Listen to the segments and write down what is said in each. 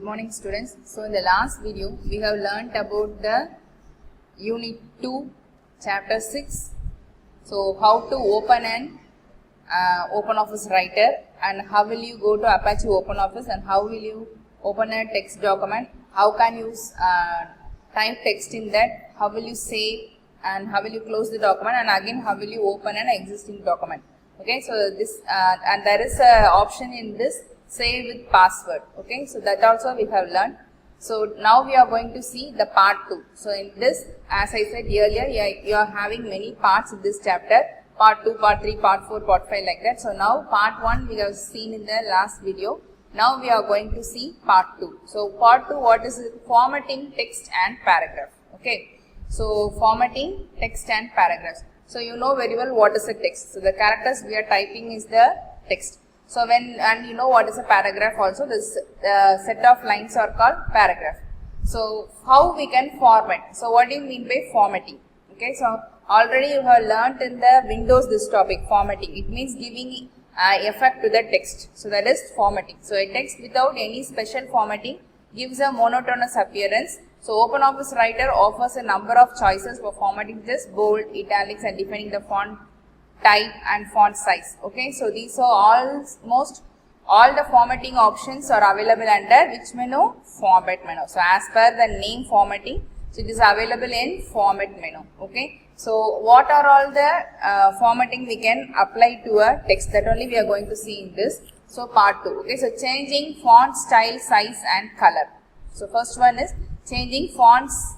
morning students. So in the last video we have learnt about the unit 2 chapter 6. So how to open an OpenOffice writer and how will you go to Apache OpenOffice and how will you open a text document, how can you type text in that, how will you save and how will you close the document, and again how will you open an existing document. Okay, so this and there is a option in this save with password. Okay, so that also we have learned. So now we are going to see the part 2. So in this, as I said earlier, you are having many parts in this chapter, part 2, part 3, part 4, part 5, like that. So now part 1 we have seen in the last video. Now we are going to see part 2. So part 2, what is it? Formatting text and paragraph. Okay, so formatting text and paragraphs. So you know very well what is a text. So the characters we are typing is the text. So and you know what is a paragraph also. This set of lines are called paragraph. So how we can format? So what do you mean by formatting? Okay, so already you have learnt in the Windows this topic, formatting. It means giving effect to the text. So that is formatting. So a text without any special formatting gives a monotonous appearance. So OpenOffice Writer offers a number of choices for formatting this: bold, italics, and defining the font type and font size. Okay, so these are almost all the formatting options are available under which menu? Format menu. So as per the name formatting, so it is available in format menu. Okay, so what are all the formatting we can apply to a text? That only we are going to see in this. So part 2. Okay, so changing font style, size and color. So first one is changing fonts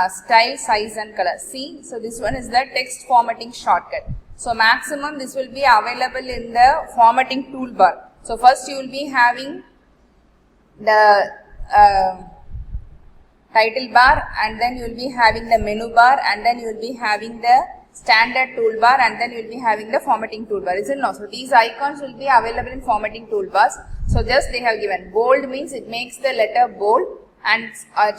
style, size and color. See, so this one is the text formatting shortcut. So maximum this will be available in the formatting toolbar. So first you will be having the title bar, and then you will be having the menu bar, and then you will be having the standard toolbar, and then you will be having the formatting toolbar. Is it no? So these icons will be available in formatting toolbars. So just they have given bold means it makes the letter bold, and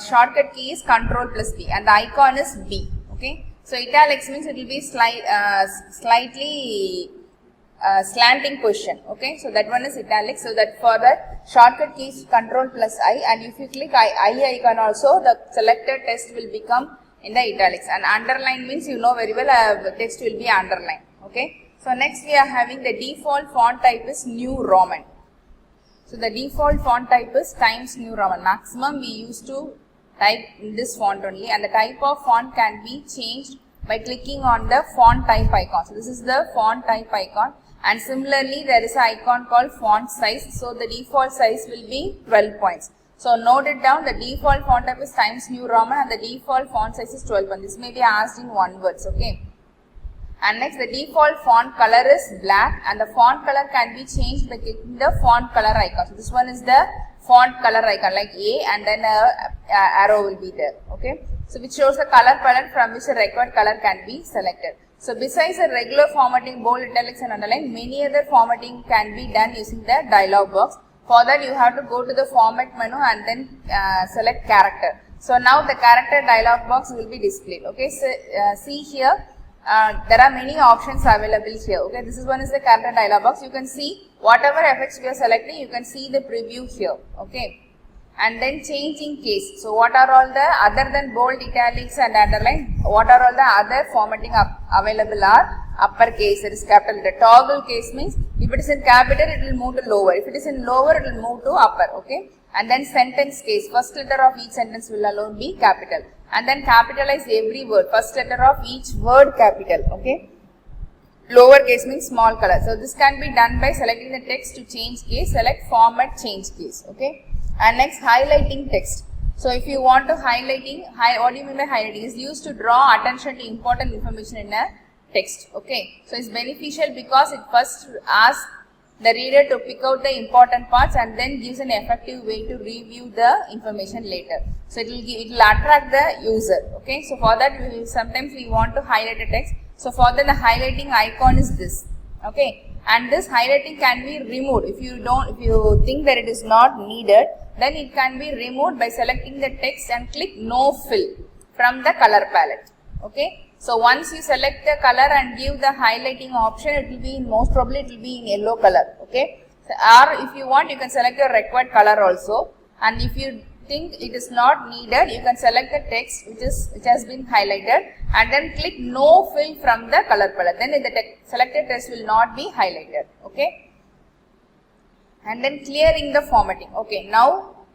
shortcut key is Ctrl plus B, and the icon is B. Okay, so italics means it will be slightly slanting position. Okay, so that one is italics. So that for that shortcut key is Ctrl plus I, and if you click I icon also, the selected text will become in the italics. And underline means you know very well text will be underlined. Okay, so next we are having the default font type is New Roman. So the default font type is Times New Roman. Maximum we used to type in this font only, and the type of font can be changed by clicking on the font type icon. So this is the font type icon, and similarly there is an icon called font size. So the default size will be 12 points. So note it down, the default font type is Times New Roman and the default font size is 12 points. This may be asked in one words. Okay. And next, the default font color is black, and the font color can be changed by clicking the font color icon. So this one is the font color icon, like A, and then arrow will be there. Okay, so which shows the color palette from which the required color can be selected. So besides the regular formatting, bold, italics and underline, many other formatting can be done using the dialog box. For that you have to go to the format menu and then select character. So now the character dialog box will be displayed. Okay, so see here. There are many options available here. Okay, this is one is the character dialog box. You can see whatever effects we are selecting, you can see the preview here. Okay, and then changing case. So what are all the other than bold, italics and underline, what are all the other formatting available are uppercase, that is capital. The toggle case means if it is in capital it will move to lower, if it is in lower it will move to upper. Okay, and then sentence case, first letter of each sentence will alone be capital, and then capitalize every word, first letter of each word capital. Okay, lower case means small color. So this can be done by selecting the text to change case, select format change case. Okay, and next highlighting text. So if you want to highlighting, what do you mean by highlighting? Is used to draw attention to important information in a text. Okay, so it's beneficial because it first asks the reader to pick out the important parts and then gives an effective way to review the information later. So it will attract the user. Okay, so for that sometimes we want to highlight a text. So for that the highlighting icon is this. Okay, and this highlighting can be removed. If you think that it is not needed, then it can be removed by selecting the text and click no fill from the color palette. Okay, so once you select the color and give the highlighting option, it will be most probably it will be in yellow color. Okay, or if you want you can select your required color also, and if you think it is not needed, you can select the text which has been highlighted and then click no fill from the color palette. Then the selected text will not be highlighted. Okay. And then clearing the formatting. Okay, now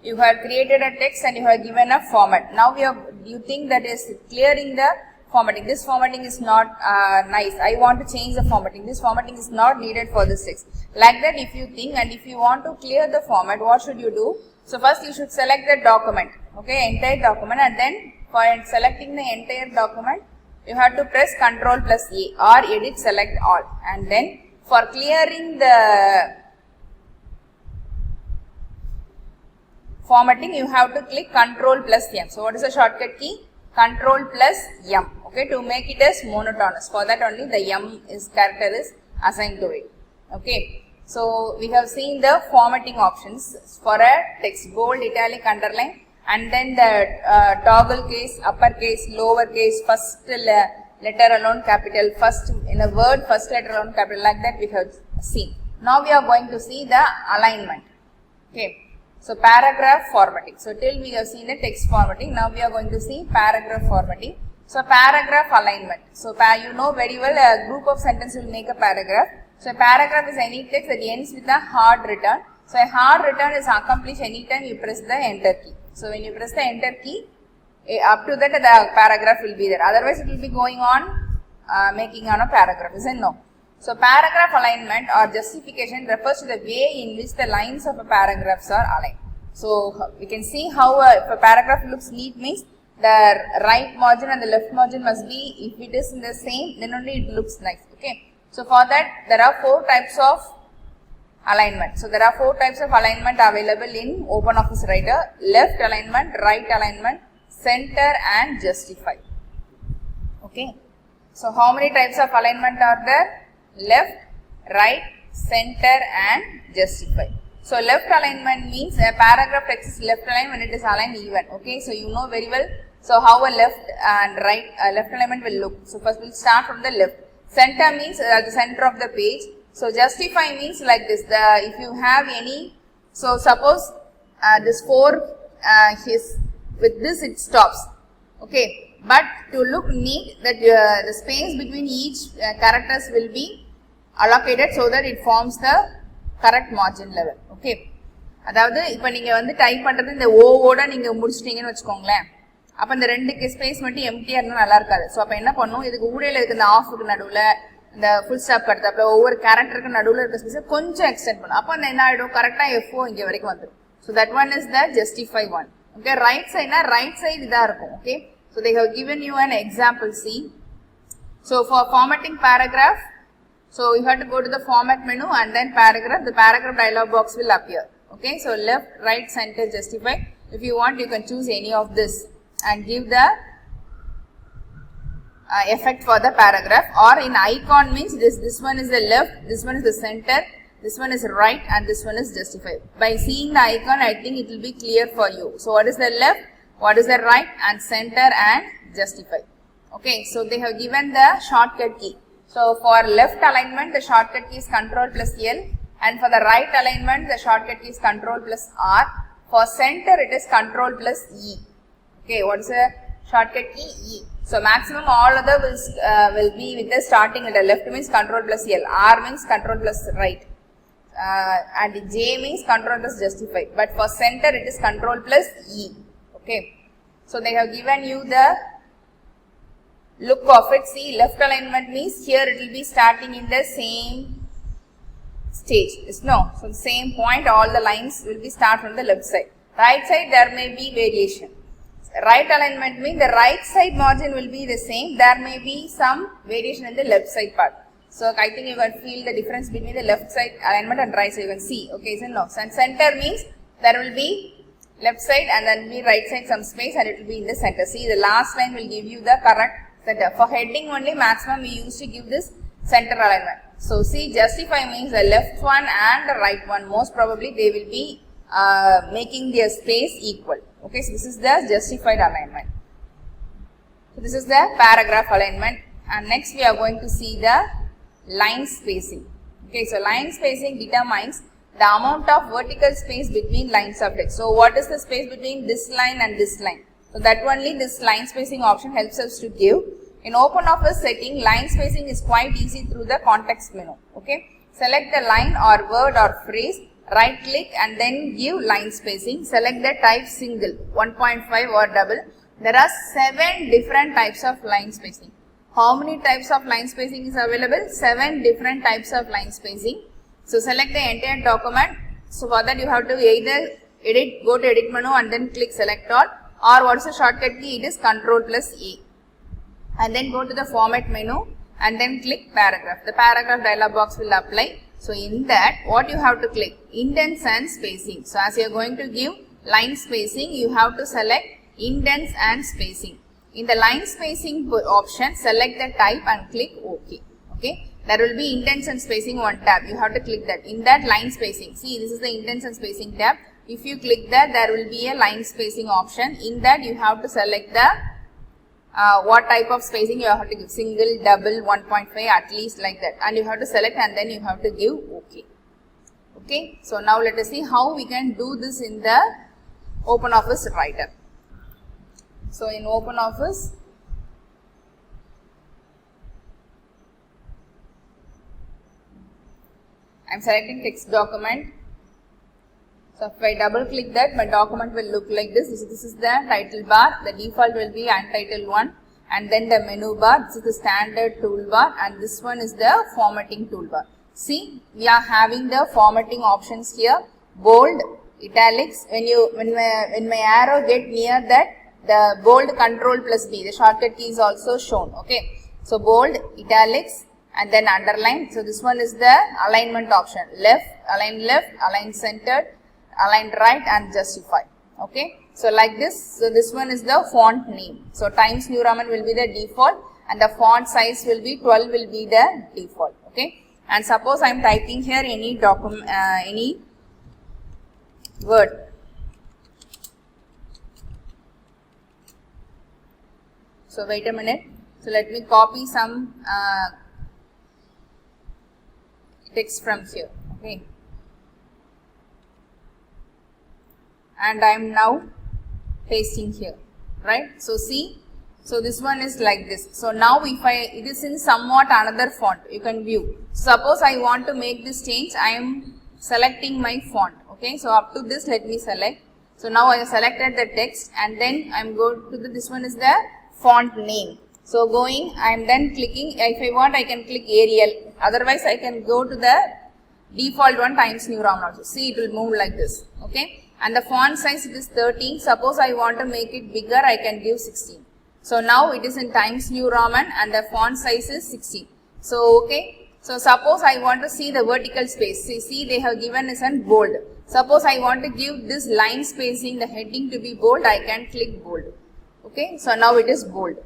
you have created a text and you have given a format. Now you think that is clearing the formatting. This formatting is not nice. I want to change the formatting. This formatting is not needed for this text. Like that, if you think and if you want to clear the format, what should you do? So first you should select the document. Okay, entire document, and then for selecting the entire document, you have to press Ctrl plus A or edit select all. And then for clearing the formatting, you have to click Ctrl plus M. So what is the shortcut key? Ctrl plus M. Okay, to make it as monotonous. For that only the M character is assigned to it. Okay. So we have seen the formatting options for a text: bold, italic, underline, and then the toggle case, uppercase, lowercase, first letter alone capital, first in a word first letter alone capital, like that we have seen. Now we are going to see the alignment. Okay. So paragraph formatting. So till we have seen the text formatting, now we are going to see paragraph formatting. So paragraph alignment. So you know very well a group of sentences will make a paragraph. So a paragraph is any text that ends with a hard return. So a hard return is accomplished anytime you press the enter key. So when you press the enter key, up to that the paragraph will be there. Otherwise it will be going on making on a paragraph, isn't no? So paragraph alignment or justification refers to the way in which the lines of a paragraphs are aligned. So we can see how if a paragraph looks neat means the right margin and the left margin must be, if it is in the same, then only it looks nice. Okay. So for that there are 4 types of alignment. So there are 4 types of alignment available in OpenOffice Writer: left alignment, right alignment, center and justify. Okay. So how many types of alignment are there? Left, right, center and justify. So left alignment means a paragraph text is left aligned when it is aligned even. Okay, so you know very well. So how a left and right left alignment will look. So first we'll start from the left. Center means at the center of the page. So justify means like this. If you have any, so suppose this 4 with this it stops. Okay, but to look neat, that the space between each characters will be allocated so that it forms the correct margin level. Okay, அதாவது இப்போ நீங்க வந்து type பண்றது இந்த ஓவோட நீங்க முடிச்சிட்டீங்கன்னு வச்சுக்கோங்களேன், அப்ப இந்த 2 ஸ்பேஸ் மட்டும் எம்டியா இருந்தா நல்லா இருக்காது. ஸோ அப்ப என்ன பண்ணும், இதுக்கு ஊடையில இருக்கு இந்த ஆஃபுக்கு நடுவில் இந்த ஃபுல் ஸ்டாப் கடுத்தாப்புல ஒவ்வொரு கேரக்டருக்கு நடுவில் இருக்க ஸ்பேஸை கொஞ்சம் எக்ஸ்டெண்ட் பண்ணும். அப்போ அந்த என்ன ஆகிடும், கரெக்டாக எஃப்ஓ இங்கே வரைக்கும் வந்துடும். So that one is the justify one. Okay, right சைட்னா ரைட் சைடு இதாக இருக்கும். Okay, so they have given you an example. See, so for formatting paragraph, so you have to go to the format menu and then paragraph. The paragraph dialog box will appear. Okay, so left, right, center, justify. If you want, you can choose any of this and give the effect for the paragraph. Or in icon means this one is the left, this one is the center, this one is right and this one is justify. By seeing the icon, I think it will be clear for you. So what is the left, what is the right and center and justify. Okay, so they have given the shortcut key. So for left alignment, the shortcut key is Ctrl plus L, and for the right alignment, the shortcut key is Ctrl plus R. For center, it is Ctrl plus E. Okay, what is the shortcut key? E. So maximum all other will be with the starting at the left means Ctrl plus L, R means Ctrl plus right, and J means Ctrl plus justify. But for center, it is Ctrl plus E. Okay, so they have given you the look of it. See, left alignment means here it will be starting in the same stage. No, so the same point, all the lines will be start from the left side. Right side there may be variation. Right alignment means the right side margin will be the same. There may be some variation in the left side part. So I think you can feel the difference between the left side alignment and right side. You can see. Okay, so no. And center means there will be left side and then be right side some space and it will be in the center. See, the last line will give you the correct center. For heading only maximum we used to give this center alignment. So see, justify means the left one and the right one, most probably they will be making their space equal. Okay, so this is the justified alignment. So this is the paragraph alignment, and next we are going to see the line spacing. Okay, so line spacing determines the amount of vertical space between lines of text. So what is the space between this line and this line? So that only this line spacing option helps us to give. In OpenOffice setting, line spacing is quite easy through the context menu. Okay, select the line or word or phrase, right click and then give line spacing. Select the type single, 1.5 or double. There are 7 different types of line spacing. How many types of line spacing is available? 7 different types of line spacing. So select the entire document. So for that you have to either edit, go to edit menu and then click select all, or what's the shortcut key? It is Ctrl plus A. And then go to the format menu and then click paragraph. The paragraph dialog box will apply. So in that, what you have to click? Indents and spacing. So as you are going to give line spacing, you have to select indents and spacing. In the line spacing option, select the type and click OK. Okay. There will be indents and spacing one tab. You have to click that. In that line spacing, see this is the indents and spacing tab. If you click that, there will be a line spacing option. In that you have to select the what type of spacing you have to give, single, double, 1.5, at least like that, and you have to select and then you have to give OK. Okay, so now let us see how we can do this in the OpenOffice Writer. So in OpenOffice, I am selecting text document. So if I double click that, my document will look like this. This is the title bar. The default will be untitled one, and then the menu bar. This is the standard toolbar, and this one is the formatting toolbar. See, we are having the formatting options here: bold, italics. When my arrow get near that, the bold Ctrl plus B, the shortcut key is also shown. Okay, so bold, italics, and then underline. So this one is the alignment option: left, align centered, align right, and justify. Okay, so like this. So this one is the font name. So Times New Roman will be the default, and the font size will be 12 will be the default. Okay, and suppose I am typing here any document, any word. So wait a minute. So let me copy some text from here. Okay. And I am now pasting here, right? So see, so this one is like this. So now if it is in somewhat another font, you can view. Suppose I want to make this change, I am selecting my font. Okay, so up to this, let me select. So now I have selected the text, and then I am going to this one is the font name. So going, I am then clicking. If I want, I can click Arial. Otherwise, I can go to the default one, Times New Roman also. See, it will move like this. Okay. And the font size, it is 13. Suppose I want to make it bigger, I can give 16. So now it is in Times New Roman and the font size is 16. So okay. So suppose I want to see the vertical space. See they have given is in bold. Suppose I want to give this line spacing, the heading to be bold, I can click bold. Okay. So now it is bold.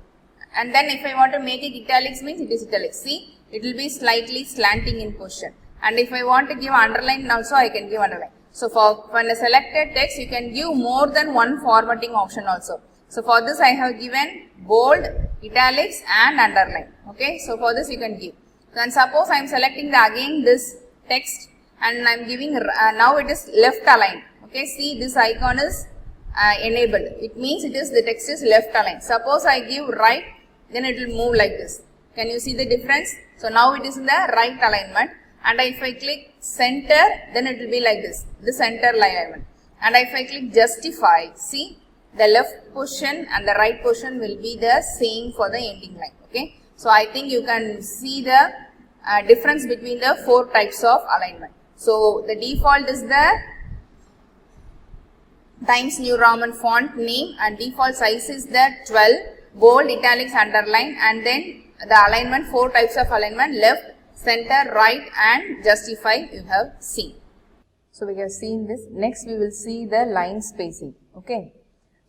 And then if I want to make it italics, means it is italics. See, it will be slightly slanting in position. And if I want to give underline also, I can give underline. So for when a selected text, you can give more than one formatting option also. So for this I have given bold, italics and underline. Okay. So for this you can give. Then suppose I am selecting again this text and I am giving, now it is left aligned. Okay. See, this icon is enabled. It means it is the text is left aligned. Suppose I give right, then it will move like this. Can you see the difference? So now it is in the right alignment. And if I click center, then it will be like this, the center alignment. And if I click justify, see, the left position and the right position will be the same for the ending line. Okay. So I think you can see the difference between the 4 types of alignment. So the default is the Times New Roman font name, and default size is the 12, bold, italics, underline, and then the alignment, 4 types of alignment: left, center, right, and justify you have seen. So we have seen this. Next we will see the line spacing. Okay.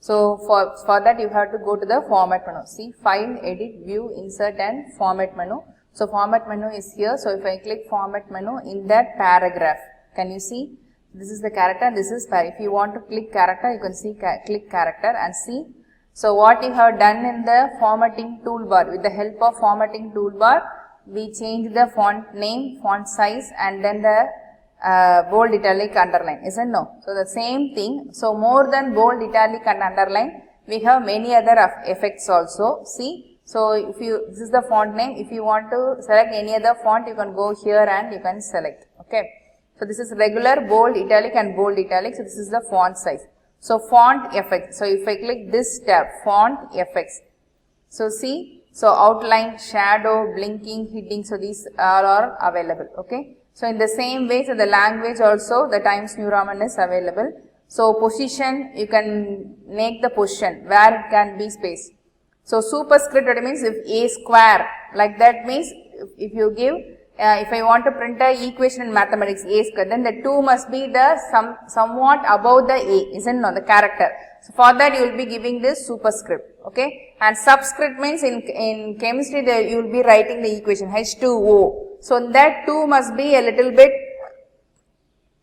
So for that you have to go to the format menu. See, file, edit, view, insert and format menu. So format menu is here. So if I click format menu, in that paragraph, can you see? This is the character, this is if you want to click character, you can see click character and see. So what you have done in the formatting toolbar, with the help of formatting toolbar, we change the font name, font size, and then the bold, italic, underline, isn't no? So the same thing. So more than bold, italic and underline, we have many other effects also. See, so if you, this is the font name. If you want to select any other font, you can go here and you can select. Okay. So this is regular, bold, italic and bold, italic. So this is the font size. So font effects. So if I click this tab, font effects. So see, so outline, shadow, blinking, hidden. So these are available. Okay. So in the same way, so the language also, the Times New Roman is available. So position, you can make the position where it can be spaced. So superscript, that means if A square, like that means if you give, if I want to print a equation in mathematics, A square, then the 2 must be the somewhat above the A, isn't no, the character. So for that you will be giving this superscript, okay. And subscript means in chemistry you will be writing the equation H2O. So that 2 must be a little bit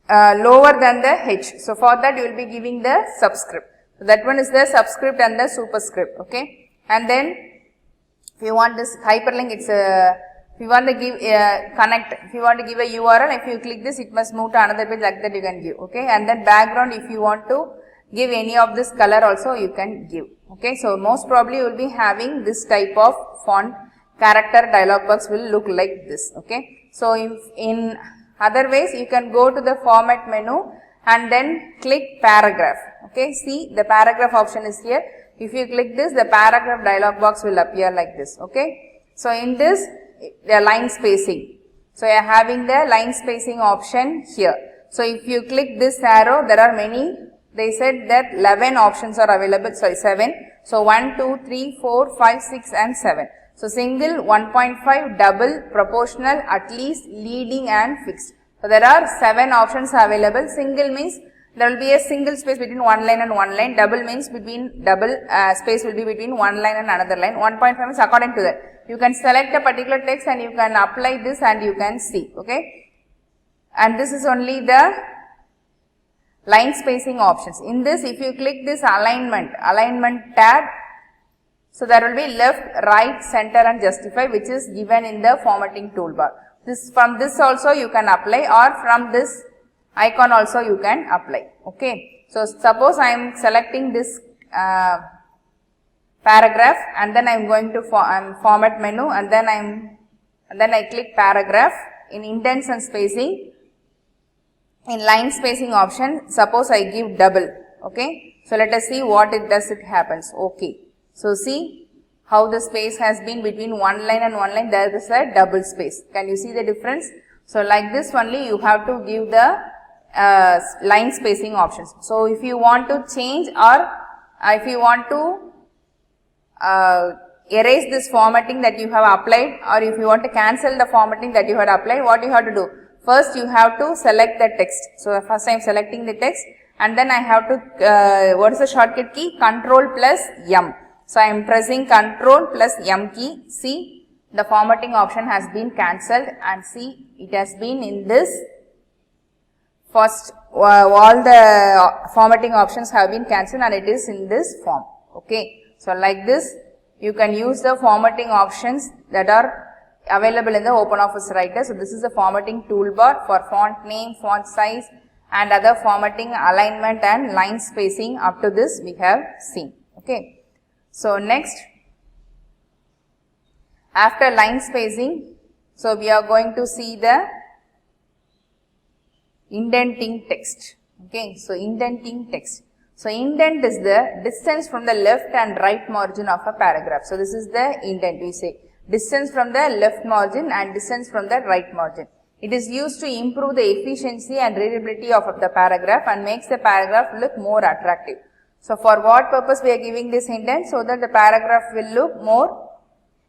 lower than the H. So for that you will be giving the subscript. So that one is the subscript and the superscript, okay. And then if you want this hyperlink, it's a, if you want to give connect, if you want to give a URL, if you click this, it must move to another page, like that you can give, okay. And then background, if you want to give any of this color also, you can give, okay. So most probably you will be having this type of font character dialog box will look like this, okay. So in other ways, you can go to the format menu and then click paragraph, okay. See, the paragraph option is here. If you click this, the paragraph dialog box will appear like this, okay. So in this, the line spacing. So you are having the line spacing option here. So if you click this arrow, there are many, they said that 11 options are available, sorry 7. So 1, 2, 3, 4, 5, 6 and 7. So single, 1.5, double, proportional, at least, leading and fixed. So there are 7 options available. Single means there will be a single space between one line and one line. Double means between double space will be between one line and another line. 1.5 means according to that. You can select a particular text and you can apply this and you can see, okay. And this is only the line spacing options. In this, if you click this alignment tab, so there will be left, right, center and justify, which is given in the formatting toolbar. This, from this also you can apply, or from this icon also you can apply, okay. So suppose I am selecting this paragraph and then I am going to format menu and then I click paragraph. In indents and spacing, in line spacing option, suppose I give double, okay. So let us see what it does, it happens, okay. So see how the space has been between one line and one line, there is a double space. Can you see the difference? So like this only you have to give the line spacing options. So if you want to change, or if you want to erase this formatting that you have applied, or if you want to cancel the formatting that you had applied, what you have to do? First you have to select the text. So first I am selecting the text and then I have to, what is the shortcut key? Ctrl plus M. So I am pressing Ctrl plus M key. See, the formatting option has been cancelled and see, it has been in this first, all the formatting options have been cancelled and it is in this form, okay. So like this, you can use the formatting options that are available in the OpenOffice Writer. So this is the formatting toolbar for font name, font size and other formatting, alignment and line spacing. Up to this we have seen, okay. So next, after line spacing, so we are going to see the indenting text, okay. So indenting text. So indent is the distance from the left and right margin of a paragraph. So this is the indent, we say distance from the left margin and distance from the right margin. It is used to improve the efficiency and readability of the paragraph and makes the paragraph look more attractive. So for what purpose we are giving this indent? So that the paragraph will look more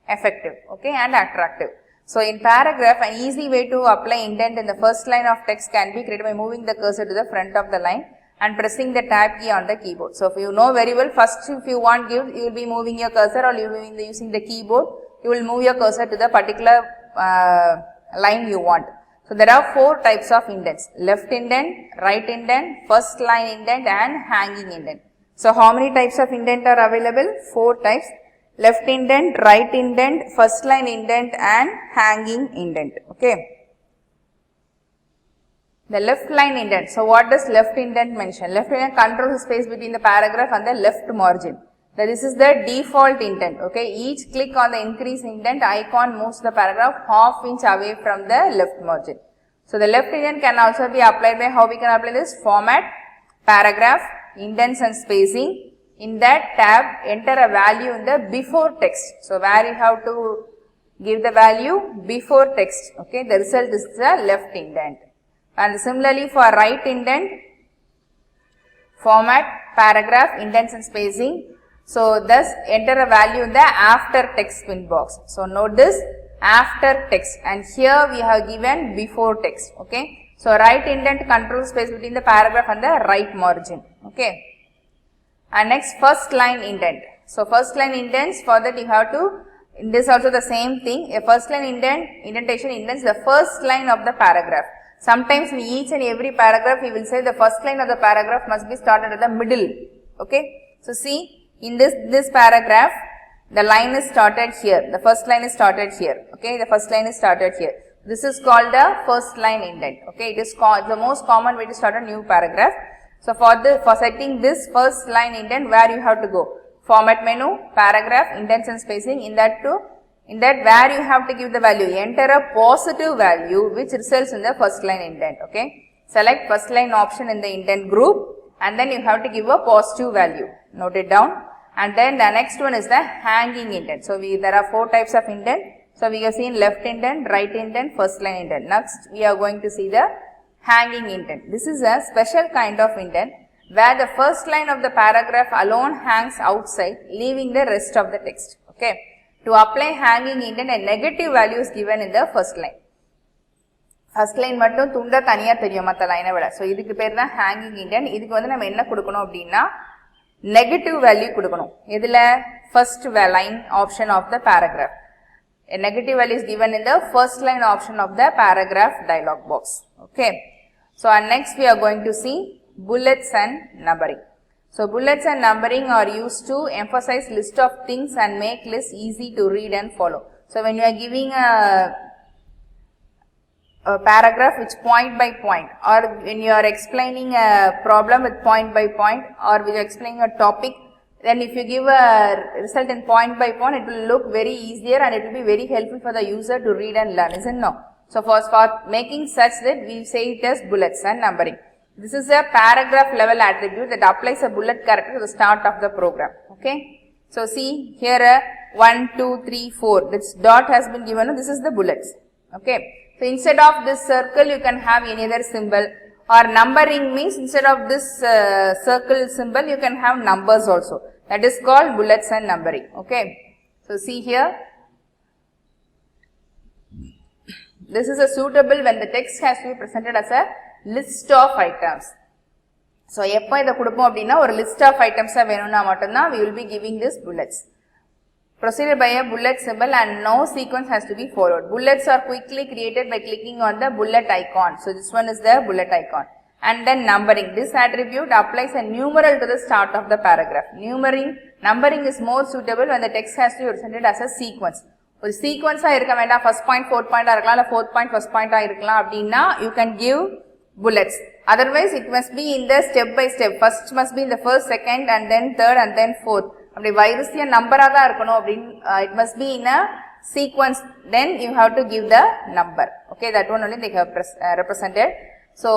effective, okay, and attractive. So in paragraph, an easy way to apply indent in the first line of text can be created by moving the cursor to the front of the line and pressing the tab key on the keyboard. So if you know very well, first if you want give, you will be moving your cursor, or you will be using the keyboard, you will move your cursor to the particular line you want. So there are 4 types of indents: left indent, right indent, first line indent and hanging indent. So how many types of indent are available? 4 types: left indent, right indent, first line indent and hanging indent, okay. The left line indent. So what does left indent mention? Left indent controls the space between the paragraph and the left margin. This is the default indent. Okay, each click on the increase indent icon moves the paragraph half inch away from the left margin. So the left indent can also be applied by how we can apply this? Format, paragraph, indents and spacing. In that tab, enter a value in the before text. So where you have to give the value before text. Okay, the result is the left indent. And similarly for right indent, format, paragraph, indents and spacing. So thus enter a value in the after text pin box. So note this, after text, and here we have given before text. Okay, so right indent controls space between the paragraph and the right margin. Okay, and next first line indent. So first line indents, for that you have to, in this also the same thing, a first line indentation indents the first line of the paragraph. Sometimes in each and every paragraph we will say the first line of the paragraph must be started at the middle. Okay, so see, in this paragraph, the line is started here. The first line is started here. Okay, the first line is started here. This is called the first line indent. Okay, it is the most common way to start a new paragraph. So for setting this first line indent, where you have to go? Format menu, paragraph, indents and spacing. In that where you have to give the value, enter a positive value which results in the first line indent. Okay, select first line option in the indent group, and then you have to give a positive value. Note it down. And then the next one is the hanging indent. So there are 4 types of indent. So we have seen left indent, right indent, first line indent. Next we are going to see the hanging indent. This is a special kind of indent where the first line of the paragraph alone hangs outside, leaving the rest of the text. Okay, to apply hanging indent, a negative value is given in the first line. First line மட்டும் துண்டா தனியா தெரியும் மத்த லைனை விட. So இதுக்கு பேர் தான் hanging indent. இதுக்கு வந்து நம்ம என்ன கொடுக்கணும் அப்படின்னா negative value கொடுக்கணும். எதுல? First line option of the paragraph. A negative value is given in the first line option of the paragraph dialog box. Okay, so next we are going to see bullets and numbering. So bullets and numbering are used to emphasize list of things and make list easy to read and follow. So when you are giving a paragraph which point by point, or when you are explaining a problem with point by point, or when you are explaining a topic, then if you give a result in point by point, it will look very easier and it will be very helpful for the user to read and learn, isn't it? No. So for making such that we say it as bullets and numbering. This is a paragraph level attribute that applies a bullet character to the start of the program. Okay, so see here 1, 2, 3, 4. This dot has been given. This is the bullets. Okay, so instead of this circle, you can have any other symbol, or numbering means instead of this circle symbol, you can have numbers also. That is called bullets and numbering. Okay, so see here. This is a suitable when the text has to be presented as a list of items. So எப்போ இதை கொடுப்போம் அப்படின்னா ஒரு list of items வேணும்னா மட்டும்தான் we will be giving this bullets. Proceeded by a bullet symbol and no sequence has to be followed. Bullets are quickly created by clicking on the bullet icon. So this one is the bullet icon. And then numbering. This attribute applies a numeral to the start of the paragraph. Numbering is more suitable when the text has to be presented as a sequence. ஒரு சீக்வன்ஸா இருக்க வேண்டாம், first point fourth பாயிண்டா இருக்கலாம், இல்ல fourth point first பாயிண்டா இருக்கலாம் அப்படின்னா you can give bullets. Otherwise it must be in the step by step. First must be in the first, second and then third and then fourth. அப்படி வரிசையா நம்பரா தான் இருக்கணும் அப்படின்னு it must be in a sequence, then you have to give the number. Okay, that one only they have represented. So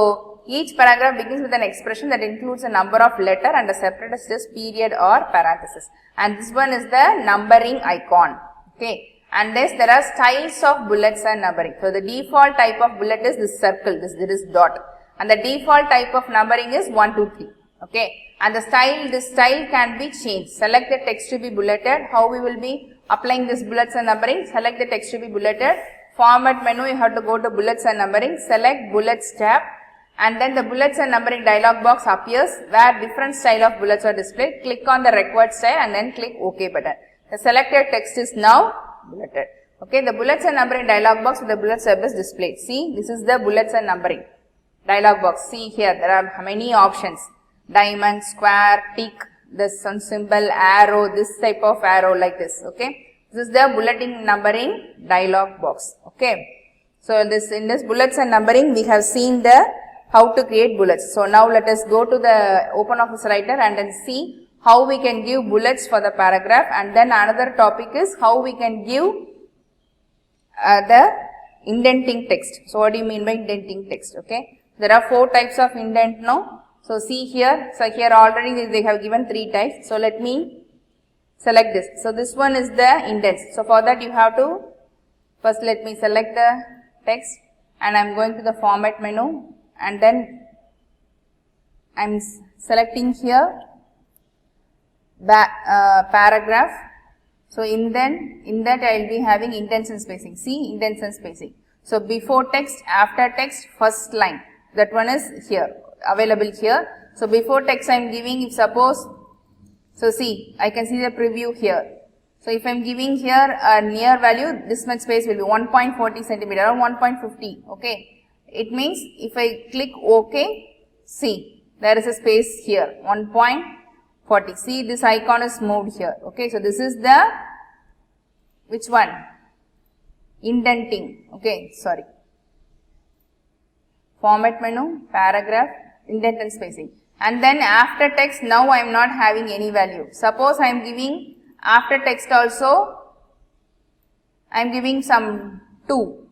each paragraph begins with an expression that includes a number of letter and a separate just period or parenthesis, and this one is the numbering icon. Okay, and there are styles of bullets and numbering. So the default type of bullet is this circle, there is dot, and the default type of numbering is 1, 2, 3. Okay, and this style can be changed. Select the text to be bulleted. How we will be applying this bullets and numbering? Select the text to be bulleted. Format menu, you have to go to bullets and numbering. Select bullets tab, and then the bullets and numbering dialog box appears where different style of bullets are displayed. Click on the required style and then click OK button. The selected text is now bulleted. Okay, the bullets and numbering dialog box with the bullets tab is displayed. See, this is the bullets and numbering dialog box. See here, there are many options: diamond, square, tick, this one symbol, arrow, this type of arrow like this. Okay, this is the bulleting numbering dialog box. Okay, so in this bullets and numbering we have seen the how to create bullets. So now let us go to the OpenOffice Writer and then see how we can give bullets for the paragraph, and then another topic is how we can give the indenting text. So what do you mean by indenting text? Okay, there are 4 types of indent now. So see here, so here already they have given 3 types. So let me select this. So this one is the indents. So for that you have to first let me select the text, and I am going to the format menu, and then I am selecting here paragraph. So in that I will be having indents and spacing. See, indents and spacing. So before text, after text, first line, that one is here, available here. So before text I am giving, if suppose, so see, I can see the preview here. So if I am giving here a near value, this much space will be 1.40 centimeter or 1.50. Okay, it means if I click OK, see, there is a space here, 1.40. See, this icon is moved here. Okay, so this is the, which one? Indenting. Okay, sorry. Format menu, paragraph, indent and spacing. And then after text, now I am not having any value. Suppose I am giving after text also, I am giving some 2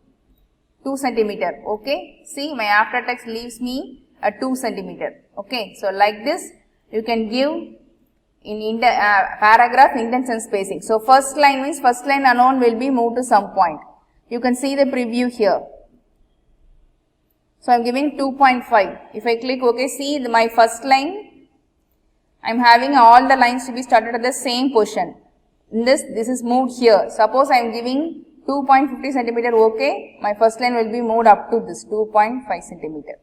centimeter. Okay, see, my after text leaves me a 2 centimeter. Okay, so like this you can give in paragraph indents and spacing. So first line means first line unknown will be moved to some point. You can see the preview here. So I am giving 2.5. If I click OK, see my first line, I am having all the lines to be started at the same position. In this is moved here. Suppose I am giving 2.50 centimeter OK, my first line will be moved up to this 2.5 centimeter.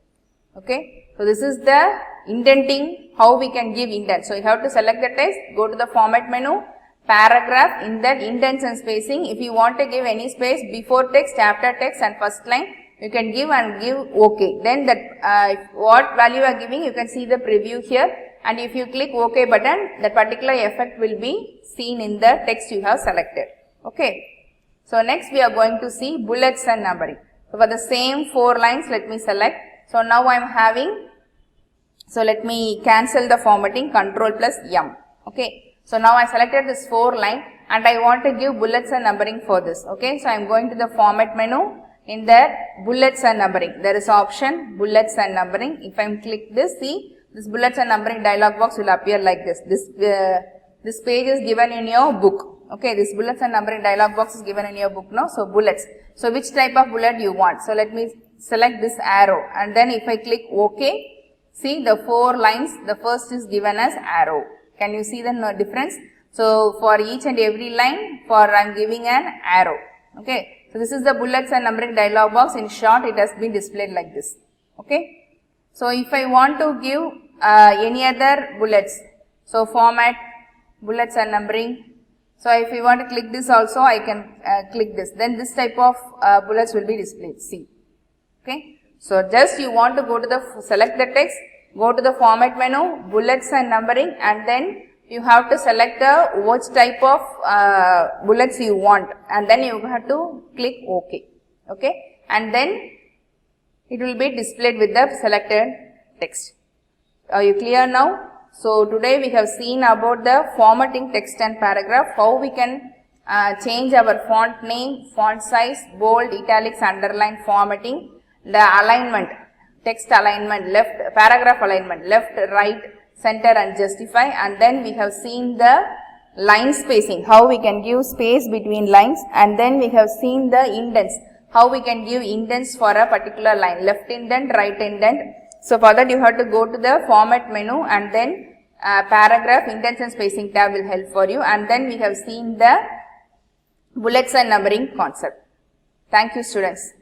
Okay. So this is the indenting, how we can give indent. So you have to select the text, go to the format menu, paragraph, indent, indents and spacing. If you want to give any space before text, after text and first line, you can give and give OK. Then that what value you are giving, you can see the preview here, and if you click OK button, that particular effect will be seen in the text you have selected. Okay. So next we are going to see bullets and numbering. So for the same 4 lines, let me select. So now I am having, so let me cancel the formatting, Control plus M. Okay. So now I selected this 4 line and I want to give bullets and numbering for this. Okay. So I am going to the format menu. In that bullets and numbering, there is option bullets and numbering. If I click this, see, this bullets and numbering dialog box will appear like this. This page is given in your book. Okay, this bullets and numbering dialog box is given in your book now. So bullets. So which type of bullet you want? So let me select this arrow, and then if I click OK, see the 4 lines, the first is given as arrow. Can you see the difference? So for each and every line, I am giving an arrow. Okay. So this is the bullets and numbering dialog box. In short, it has been displayed like this. Okay. So if I want to give any other bullets, so format, bullets and numbering. So if you want to click this also, I can click this. Then this type of bullets will be displayed. See. Okay. So just you want to go to the, select the text, go to the format menu, bullets and numbering, and then you have to select the which type of bullets you want, and then you have to click OK. Okay. And then it will be displayed with the selected text. Are you clear now? So today we have seen about the formatting text and paragraph, how we can change our font name, font size, bold, italics, underline, formatting, the alignment, text alignment, left, paragraph alignment, left, right, center and justify, and then we have seen the line spacing, how we can give space between lines, and then we have seen the indents, how we can give indents for a particular line, left indent, right indent. So for that you have to go to the format menu, and then paragraph, indents and spacing tab will help for you, and then we have seen the bullets and numbering concept. Thank you, students.